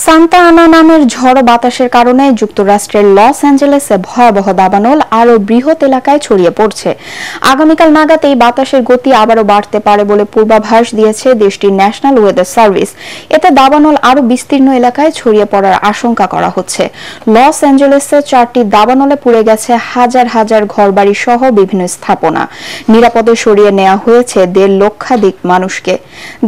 Santa আনা নামের ঝড়ো বাতাসের কারণে যুক্তরাষ্ট্রের লস অ্যাঞ্জেলেসে ভয়াবহ দাবানল আরও বৃহৎ এলাকায় ছড়িয়ে পড়ছে। আগামীকাল নাগাদ এই বাতাসের গতি আবারও বাড়তে পারে বলে পূর্বাভাস দিয়েছে দেশটির ন্যাশনাল ওয়েদার সার্ভিস। এতে দাবানল আরও বিস্তীর্ণ এলাকায় ছড়িয়ে পড়ার আশঙ্কা করা হচ্ছে। লস অ্যাঞ্জেলেসে 4টি দাবানলে পুড়ে গেছে হাজার হাজার ঘরবাড়ি সহ বিভিন্ন স্থাপনা। নিরাপদে সরিয়ে নেওয়া হয়েছে 1.5 লক্ষাধিক মানুষকে।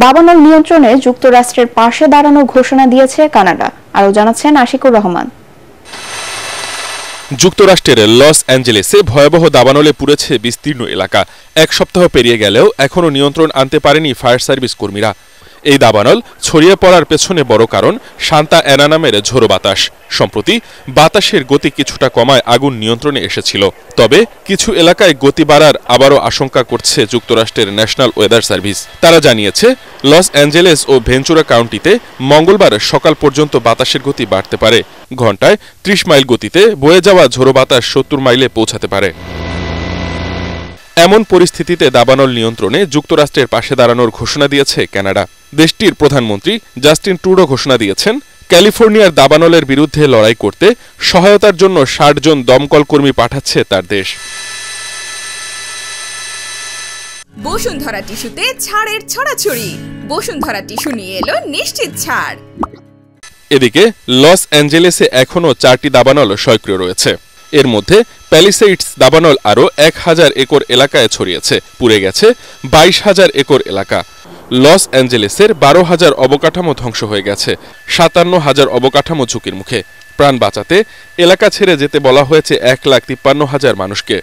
দাবানল নিয়ন্ত্রণে যুক্তরাষ্ট্রের পাশে দাঁড়ানোর ঘোষণা দিয়েছে কানাডা। আরও জানাচ্ছেন আশিকুর রহমান। যুক্তরাষ্ট্রের লস অ্যাঞ্জেলেসে ভয়াবহ দাবানলে পুড়েছে বিস্তীর্ণ এলাকা। এক সপ্তাহ পেরিয়ে গেলেও এখনও নিয়ন্ত্রণ আনতে পারেনি ফায়ার সার্ভিস কর্মীরা। এই দাবানল ছড়িয়ে পড়ার পেছনে বড় কারণ সান্তা অ্যানা নামের ঝোড়ো বাতাস। সম্প্রতি বাতাসের গতি কিছুটা কমায় আগুন নিয়ন্ত্রণে এসেছিল, তবে কিছু এলাকায় গতি বাড়ার আবারও আশঙ্কা করছে যুক্তরাষ্ট্রের ন্যাশনাল ওয়েদার সার্ভিস। তারা জানিয়েছে লস অ্যাঞ্জেলেস ও ভেঞ্চুরা কাউন্টিতে মঙ্গলবার সকাল পর্যন্ত বাতাসের গতি বাড়তে পারে। ঘণ্টায় 30 মাইল গতিতে বয়ে যাওয়া ঝোড়ো বাতাস 70 মাইলে পৌঁছাতে পারে। এমন পরিস্থিতিতে দাবানল নিয়ন্ত্রণে যুক্তরাষ্ট্রের পাশে দাঁড়ানোর ঘোষণা দিয়েছে কানাডা। দেশটির প্রধানমন্ত্রী জাস্টিন ট্রুডো ঘোষণা দিয়েছেন, ক্যালিফোর্নিয়ার দাবানলের বিরুদ্ধে লড়াই করতে সহায়তার জন্য 60 জন দমকল কর্মী পাঠাচ্ছে তার দেশ। বসুন্ধরা টিস্যুতে ছাড়ের ছড়াছড়ি। বসুন্ধরা টিস্যু নিয়ে এলো নিশ্চিত ছাড়। এদিকে লস অ্যাঞ্জেলেসে এখনও 4টি দাবানল সক্রিয় রয়েছে। এর মধ্যে প্যালিসেইডস দাবানল আরও 1000 একর এলাকায় ছড়িয়েছে। পুড়ে গেছে 22,000 একর এলাকা। লস অ্যাঞ্জেলেসের 12,000 অবকাঠামো ধ্বংস হয়ে গেছে। 57,000 অবকাঠামো ঝুঁকির মুখে। প্রাণ বাঁচাতে এলাকা ছেড়ে যেতে বলা হয়েছে 1,53,000 মানুষকে।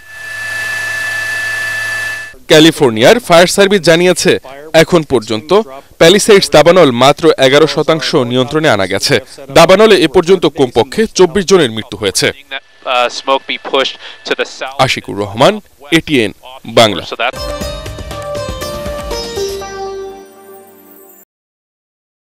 ক্যালিফোর্নিয়ার ফায়ার সার্ভিস জানিয়েছে এখন পর্যন্ত প্যালিসেইডস দাবানল মাত্র 11% নিয়ন্ত্রণে আনা গেছে। দাবানলে এ পর্যন্ত কমপক্ষে 24 জনের মৃত্যু হয়েছে। আশিকুর রহমান, এটিএন বাংলা।